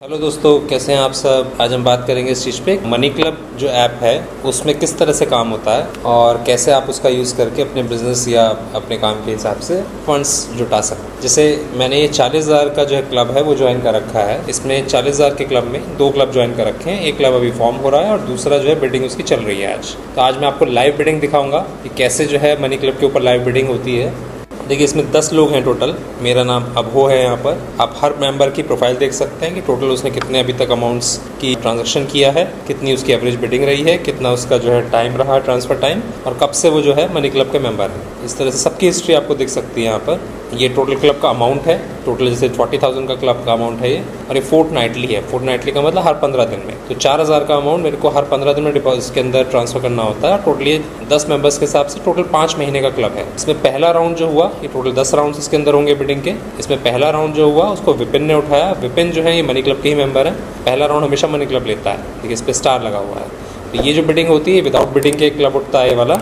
Hello दोस्तों, कैसे हैं आप सब। आज हम बात करेंगे इस चीज़ पे मनी क्लब जो ऐप है उसमें किस तरह से काम होता है और कैसे आप उसका यूज़ करके अपने बिजनेस या अपने काम के हिसाब से फंड्स जुटा सकते। जैसे मैंने ये 40,000 का जो है क्लब है वो ज्वाइन कर रखा है। इसमें 40,000 के क्लब में 2 क्लब ज्वाइन कर रखे हैं। एक क्लब अभी फॉर्म हो रहा है और दूसरा जो है बिडिंग उसकी चल रही है आज। तो आज मैं आपको लाइव बिडिंग दिखाऊंगा कि कैसे जो है मनी क्लब के ऊपर लाइव बिडिंग होती है। देखिए, इसमें 10 लोग हैं टोटल। मेरा नाम अभो है। यहाँ पर आप हर मेंबर की प्रोफाइल देख सकते हैं कि टोटल उसने कितने अभी तक अमाउंट्स की ट्रांजैक्शन किया है, कितनी उसकी एवरेज बिडिंग रही है, कितना उसका जो है टाइम रहा ट्रांसफ़र टाइम, और कब से वो जो है मनी क्लब के मेंबर है। इस तरह से सबकी हिस्ट्री आपको दिख सकती है यहाँ पर। ये टोटल क्लब का अमाउंट है। टोटल जैसे 40,000 का क्लब का अमाउंट है ये, और ये फोर्टनाइटली है। फोर्टनाइटली का मतलब हर 15 दिन में। तो 4,000 का अमाउंट मेरे को हर 15 दिन में डिपॉजिट के अंदर ट्रांसफ़र करना होता है। टोटली 10 मेंबर्स के हिसाब से टोटल 5 महीने का क्लब है। इसमें पहला राउंड जो हुआ, ये टोटल 10 राउंड इसके अंदर होंगे बिडिंग के। इसमें पहला राउंड जो हुआ उसको विपिन ने उठाया। विपिन जो है ये मनी क्लब के ही मेंबर है। पहला राउंड हमेशा मनी क्लब लेता है। देखिए, इस पर स्टार लगा हुआ है। तो ये जो बिडिंग होती है विदाउट बिडिंग के क्लब उठता है ये वाला,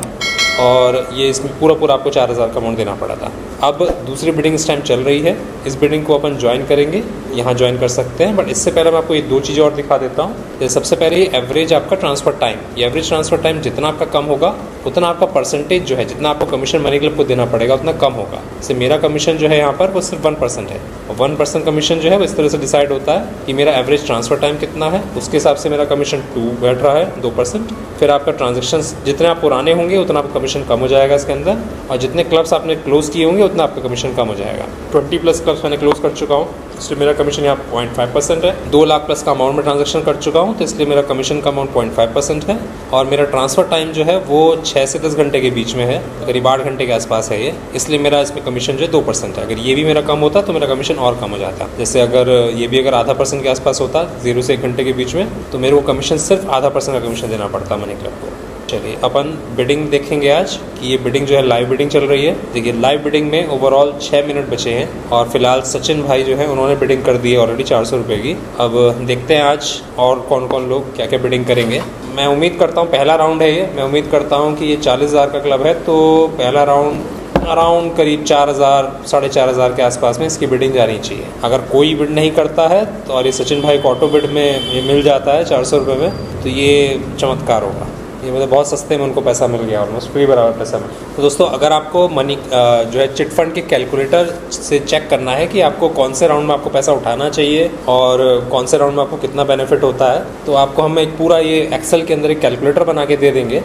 और ये इसमें पूरा आपको 4,000 का अमाउंट देना पड़ा था। अब दूसरी बिडिंग इस टाइम चल रही है। इस बिडिंग को अपन ज्वाइन करेंगे, यहाँ ज्वाइन कर सकते हैं। बट इससे पहले मैं आपको ये 2 चीज़ें और दिखा देता हूँ। सबसे पहले ये एवरेज आपका ट्रांसफ़र टाइम। ये एवरेज ट्रांसफ़र टाइम जितना आपका कम होगा उतना आपका परसेंटेज जो है, जितना आपको कमीशन मनी क्लब को देना पड़ेगा उतना कम होगा। जैसे मेरा कमीशन जो है यहाँ पर वो सिर्फ 1% है, और 1% कमीशन जो है वो इस तरह से डिसाइड होता है कि मेरा एवरेज ट्रांसफ़र टाइम कितना है, उसके हिसाब से मेरा कमीशन 2 बैठ रहा है 2%। फिर आपका ट्रांजेक्शन्स जितने आप पुराने होंगे उतना आपका कमीशन कम हो जाएगा इसके अंदर, और जितने क्लब्स आपने क्लोज किए होंगे उतना आपका कमीशन कम हो जाएगा। 20+ क्लब्स मैंने क्लोज कर चुका हूँ, इसलिए मेरा कमीशन यहाँ 0.5% है। 2 लाख प्लस का अमाउंट में ट्रांजैक्शन कर चुका हूँ, तो इसलिए मेरा कमीशन का अमाउंट 0.5% है। और मेरा ट्रांसफ़र टाइम जो है वो 6 से 10 घंटे के बीच में है, करीब 8 घंटे के आसपास है ये। इसलिए मेरा इसमें कमीशन जो है 2% है। अगर ये भी मेरा कम होता तो मेरा कमीशन और कम हो जाता। जैसे अगर ये भी अगर आधा % के आसपास होता 0 से 1 घंटे के बीच में, तो मेरे को कमीशन सिर्फ आधा % का कमीशन देना पड़ता मनी क्लब को। चलिए अपन बिडिंग देखेंगे आज कि ये बिडिंग जो है लाइव बिडिंग चल रही है। देखिए, लाइव बिडिंग में ओवरऑल 6 मिनट बचे हैं, और फिलहाल सचिन भाई जो है उन्होंने बिडिंग कर दी है ऑलरेडी 400 रुपये की। अब देखते हैं आज और कौन कौन लोग क्या क्या बिडिंग करेंगे। मैं उम्मीद करता हूँ पहला राउंड है ये, मैं उम्मीद करता हूँ कि ये 40,000 का क्लब है, तो पहला राउंड अराउंड करीब 4,000 साढ़े 4,000 के आसपास में इसकी बिडिंग जानी चाहिए। अगर कोई बिड नहीं करता है तो, और ये सचिन भाई को ऑटो बिड में ये मिल जाता है 400 रुपये में, तो ये चमत्कार होगा। ये मतलब बहुत सस्ते में उनको पैसा मिल गया, ऑलमोस्ट फ्री बराबर पैसा मिल गया। तो दोस्तों, अगर आपको मनी जो है चिट फंड के कैलकुलेटर से चेक करना है कि आपको कौन से राउंड में आपको पैसा उठाना चाहिए और कौन से राउंड में आपको कितना बेनिफिट होता है, तो आपको हम एक पूरा ये एक्सेल के अंदर एक कैलकुलेटर बना के दे देंगे।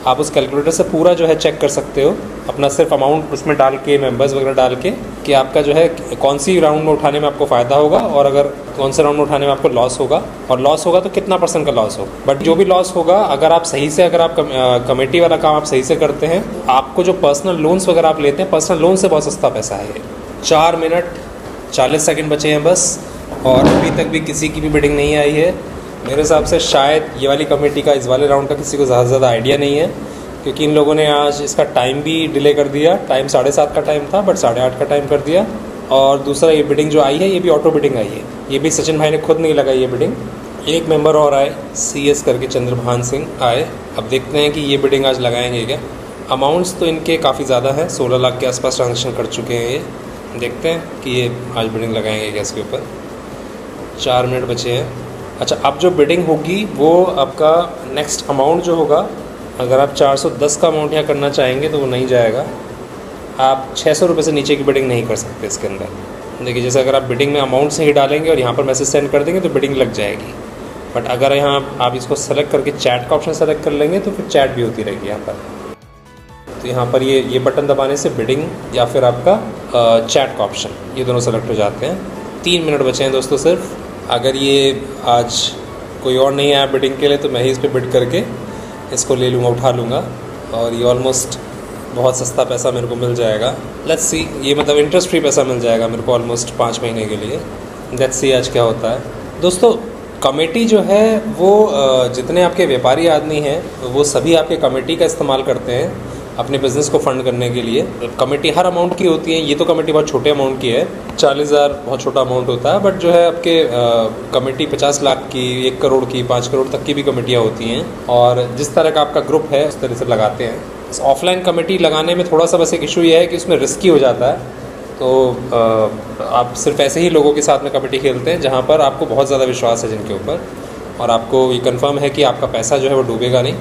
आप उस कैलकुलेटर से पूरा जो है चेक कर सकते हो अपना सिर्फ अमाउंट उसमें डाल के, मेंबर्स वगैरह डाल के, कि आपका जो है कौन सी राउंड में उठाने में आपको फ़ायदा होगा और अगर कौन से राउंड में उठाने में आपको लॉस होगा, और लॉस होगा तो कितना % का लॉस होगा। बट जो भी लॉस होगा, अगर आप सही से, अगर आप कमेटी वाला काम आप सही से करते हैं, आपको जो पर्सनल लोन्स वगैरह आप लेते हैं, पर्सनल लोन से बहुत सस्ता पैसा है ये। 4 मिनट 40 सेकेंड बचे हैं बस, और अभी तक भी किसी की भी बिडिंग नहीं आई है। मेरे हिसाब से शायद ये वाली कमेटी का, इस वाले राउंड का किसी को ज़्यादा आइडिया नहीं है, क्योंकि इन लोगों ने आज इसका टाइम भी डिले कर दिया। टाइम 7:30 का टाइम था, बट 8:30 का टाइम कर दिया। और दूसरा, ये बिडिंग जो आई है ये भी ऑटो बिडिंग आई है। ये भी सचिन भाई ने खुद नहीं लगाई ये बिडिंग। एक मेंबर और आए, CS करके चंद्रभान सिंह आए। अब देखते हैं कि ये बिडिंग आज लगाएंगे क्या। अमाउंट्स तो इनके काफ़ी ज़्यादा हैं, 16 लाख के आसपास ट्रांजेक्शन कर चुके हैं ये। देखते हैं कि ये आज बिडिंग लगाएंगे क्या इसके ऊपर। 4 मिनट बचे हैं। अच्छा, अब जो बिडिंग होगी वो आपका नेक्स्ट अमाउंट जो होगा, अगर आप 410 का अमाउंट यहाँ करना चाहेंगे तो वो नहीं जाएगा। आप 600 रुपये से नीचे की बिडिंग नहीं कर सकते इसके अंदर। देखिए, जैसे अगर आप बिडिंग में अमाउंट से ही डालेंगे और यहाँ पर मैसेज सेंड कर देंगे तो बिडिंग लग जाएगी। बट अगर यहाँ आप इसको सेलेक्ट करके चैट का ऑप्शन सेलेक्ट कर लेंगे तो फिर चैट भी होती रहेगी यहाँ पर। तो यहाँ पर ये बटन दबाने से बिडिंग या फिर आपका चैट का ऑप्शन, ये दोनों सेलेक्ट हो जाते हैं। 3 मिनट बचे हैं दोस्तों सिर्फ। अगर ये आज कोई और नहीं आया बिडिंग के लिए तो मैं ही इस पर बिड करके इसको ले लूँगा, उठा लूँगा, और ये ऑलमोस्ट बहुत सस्ता पैसा मेरे को मिल जाएगा। लेट्स सी, ये मतलब इंटरेस्ट फ्री पैसा मिल जाएगा मेरे को ऑलमोस्ट 5 महीने के लिए। लेट्स सी आज क्या होता है। दोस्तों, कमेटी जो है वो जितने आपके व्यापारी आदमी हैं वो सभी आपके कमेटी का इस्तेमाल करते हैं अपने बिज़नेस को फंड करने के लिए। कमेटी हर अमाउंट की होती है। ये तो कमेटी बहुत छोटे अमाउंट की है, 40,000 बहुत छोटा अमाउंट होता है। बट जो है आपके कमेटी 50 लाख की, 1 करोड़ की, 5 करोड़ तक की भी कमेटियाँ होती हैं। और जिस तरह का आपका ग्रुप है उस तरह से लगाते हैं। ऑफलाइन कमेटी लगाने में थोड़ा सा बस एक इशू ये है कि उसमें रिस्की हो जाता है। तो आप सिर्फ ऐसे ही लोगों के साथ में कबड्डी खेलते हैं जहाँ पर आपको बहुत ज़्यादा विश्वास है जिनके ऊपर, और आपको ये कंफर्म है कि आपका पैसा जो है वो डूबेगा नहीं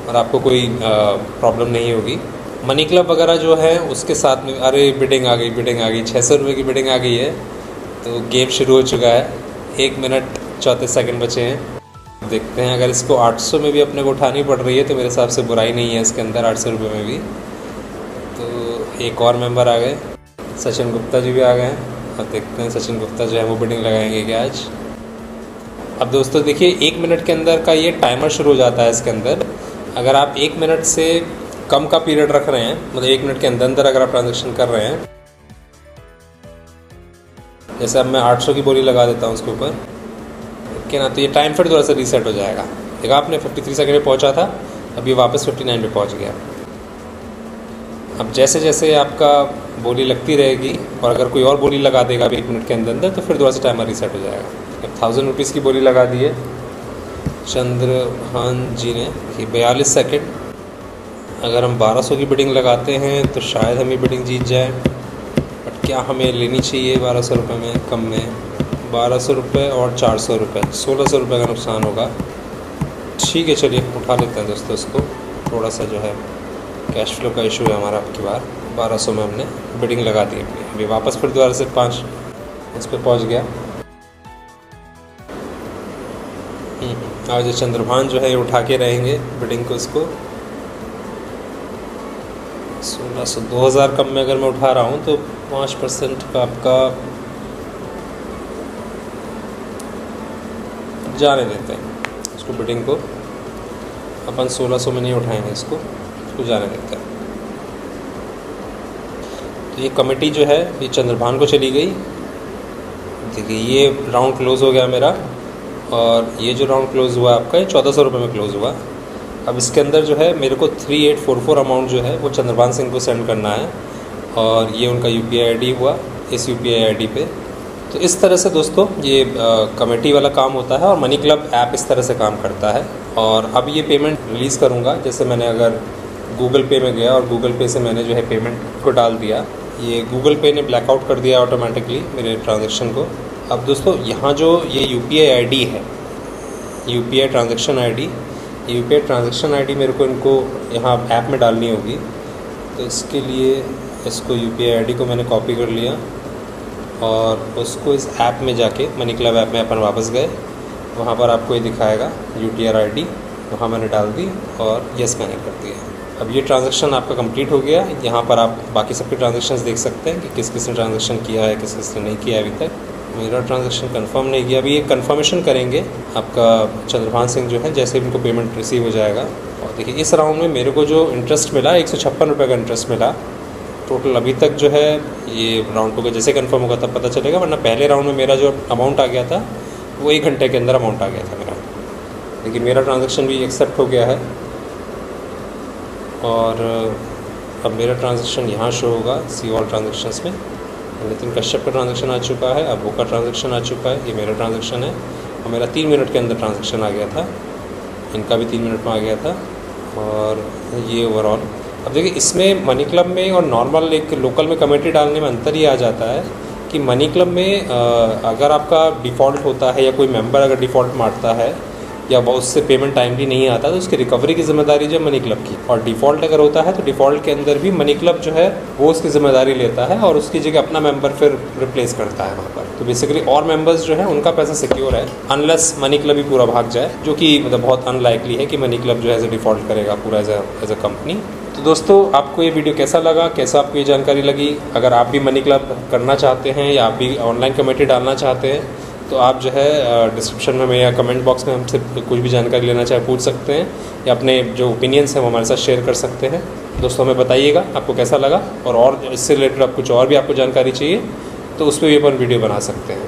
और आपको कोई प्रॉब्लम नहीं होगी। मनी क्लब वगैरह जो है उसके साथ में, अरे बिडिंग आ गई 600 रुपये की बिडिंग आ गई है। तो गेम शुरू हो चुका है, 1 मिनट 34 सेकंड बचे हैं। देखते हैं, अगर इसको 800 में भी अपने को उठानी पड़ रही है तो मेरे हिसाब से बुराई नहीं है इसके अंदर, 800 रुपये में भी। तो एक और मेंबर आ गए, सचिन गुप्ता जी भी आ गए हैं। अब देखते हैं सचिन गुप्ता जो है वो बिडिंग लगाएंगे क्या आज। अब दोस्तों देखिए, 1 मिनट के अंदर का ये टाइमर शुरू हो जाता है इसके अंदर। अगर आप 1 मिनट से कम का पीरियड रख रहे हैं, मतलब 1 मिनट के अंदर अंदर अगर आप ट्रांजेक्शन कर रहे हैं, जैसे अब मैं 800 की बोली लगा देता हूँ उसके ऊपर, ठीक है ना, तो ये टाइम फिर थोड़ा सा रीसेट हो जाएगा। देखा आपने 53 सेकंड पे पहुँचा था, अब ये वापस 59 पे पहुँच गया। अब जैसे जैसे आपका बोली लगती रहेगी और अगर कोई और बोली लगा देगा 1 मिनट के अंदर अंदर, तो फिर थोड़ा सा टाइमर रीसेट हो जाएगा। अब 1000 रुपीज़ की बोली लगा दी है चंद्रभान जी ने, 42 सेकंड। अगर हम 1200 की बिडिंग लगाते हैं तो शायद हम ये बिडिंग जीत जाए, बट क्या हमें लेनी चाहिए 1200 रुपये में? कम में 1200 रुपये और 400 रुपये, 1600 रुपये का नुकसान होगा। ठीक है, चलिए उठा लेते हैं दोस्तों इसको। थोड़ा सा जो है कैश फ्लो का इशू है हमारा अब की बार। 1200 में हमने बिडिंग लगा दी अपनी, अभी वापस फिर दोबारा से 5 इस पर पहुँच गया। आज चंद्रभान जो है ये उठा के रहेंगे बिडिंग को, इसको 1600, 2000 कम में अगर मैं उठा रहा हूँ तो 5% का आपका जाने देते हैं इसको, बिडिंग को अपन 1600 में नहीं उठाएंगे इसको जाने देते हैं। तो ये कमेटी जो है ये चंद्रभान को चली गई। देखिए ये राउंड क्लोज़ हो गया मेरा, और ये जो राउंड क्लोज़ हुआ आपका, ये 1400 रुपये में क्लोज़ हुआ। अब इसके अंदर जो है मेरे को 3844 अमाउंट जो है वो चंद्रभान सिंह को सेंड करना है, और ये उनका UPI ID हुआ इस UPI ID पे। तो इस तरह से दोस्तों ये कमेटी वाला काम होता है, और मनी क्लब ऐप इस तरह से काम करता है। और अब ये पेमेंट रिलीज़ करूँगा, जैसे मैंने अगर गूगल पे में गया और गूगल पे से मैंने जो है पेमेंट को डाल दिया, ये गूगल पे ने ब्लैकआउट कर दिया ऑटोमेटिकली मेरे ट्रांजैक्शन को। अब दोस्तों यहाँ जो ये UPI ID है, UPI transaction ID, UPI transaction ID मेरे को इनको यहाँ ऐप में डालनी होगी। तो इसके लिए इसको UPI ID को मैंने कॉपी कर लिया और उसको इस ऐप में जाके, मनी क्लब ऐप में अपन वापस गए, वहाँ पर आपको ये दिखाएगा UTR ID, वहाँ मैंने डाल दी और यस मैंने कर दिया। अब ये ट्रांजैक्शन आपका कंप्लीट हो गया। यहाँ पर आप बाकी सबके ट्रांजैक्शंस देख सकते हैं कि किस किस ने ट्रांजैक्शन किया है, किस किस ने नहीं किया है। अभी तक मेरा ट्रांजैक्शन कंफर्म नहीं किया। अभी ये कंफर्मेशन करेंगे आपका चंद्रभान सिंह जो है, जैसे इनको पेमेंट रिसीव हो जाएगा। और देखिए इस राउंड में मेरे को जो इंटरेस्ट मिला 156 रुपये का इंटरेस्ट मिला टोटल अभी तक जो है। ये राउंड को जैसे कंफर्म होगा तब पता चलेगा, वरना पहले राउंड में मेरा जो अमाउंट आ गया था वो 1 घंटे के अंदर अमाउंट आ गया था मेरा। लेकिन मेरा ट्रांजैक्शन भी एक्सेप्ट हो गया है, और अब मेरा ट्रांजैक्शन यहाँ शो होगा सी ऑल ट्रांजैक्शंस में। नितिन कश्यप का ट्रांजैक्शन आ चुका है, अबू का ट्रांजैक्शन आ चुका है, ये मेरा ट्रांजैक्शन है और मेरा 3 मिनट के अंदर ट्रांजैक्शन आ गया था। इनका भी 3 मिनट में आ गया था। और ये ओवरऑल अब देखिए इसमें मनी क्लब में और नॉर्मल एक लोकल में कमेटी डालने में अंतर ये आ जाता है कि मनी क्लब में अगर आपका डिफ़ॉल्ट होता है या कोई मेंबर अगर डिफ़ॉल्ट मारता है या वो उससे पेमेंट टाइमली नहीं आता तो उसकी रिकवरी की ज़िम्मेदारी जो है मनी क्लब की, और डिफ़ॉल्ट अगर होता है तो डिफ़ॉल्ट के अंदर भी मनी क्लब जो है वो उसकी ज़िम्मेदारी लेता है और उसकी जगह अपना मेंबर फिर रिप्लेस करता है वहाँ पर। तो बेसिकली और मेंबर्स जो है उनका पैसा सिक्योर है, अनलेस मनी क्लब ही पूरा भाग जाए, जो कि मतलब बहुत अनलाइकली है कि मनी क्लब जो है डिफ़ॉल्ट करेगा पूरा एज अ कंपनी। तो दोस्तों आपको ये वीडियो कैसा लगा, कैसा आपको ये जानकारी लगी? अगर आप भी मनी क्लब करना चाहते हैं या आप भी ऑनलाइन कमेटी डालना चाहते हैं तो आप जो है डिस्क्रिप्शन में या कमेंट बॉक्स में हमसे कुछ भी जानकारी लेना चाहे पूछ सकते हैं, या अपने जो ओपिनियंस हैं वो हमारे साथ शेयर कर सकते हैं। दोस्तों हमें बताइएगा आपको कैसा लगा, और इससे रिलेटेड आप कुछ और भी आपको जानकारी चाहिए तो उस पर भी अपन वीडियो बना सकते हैं।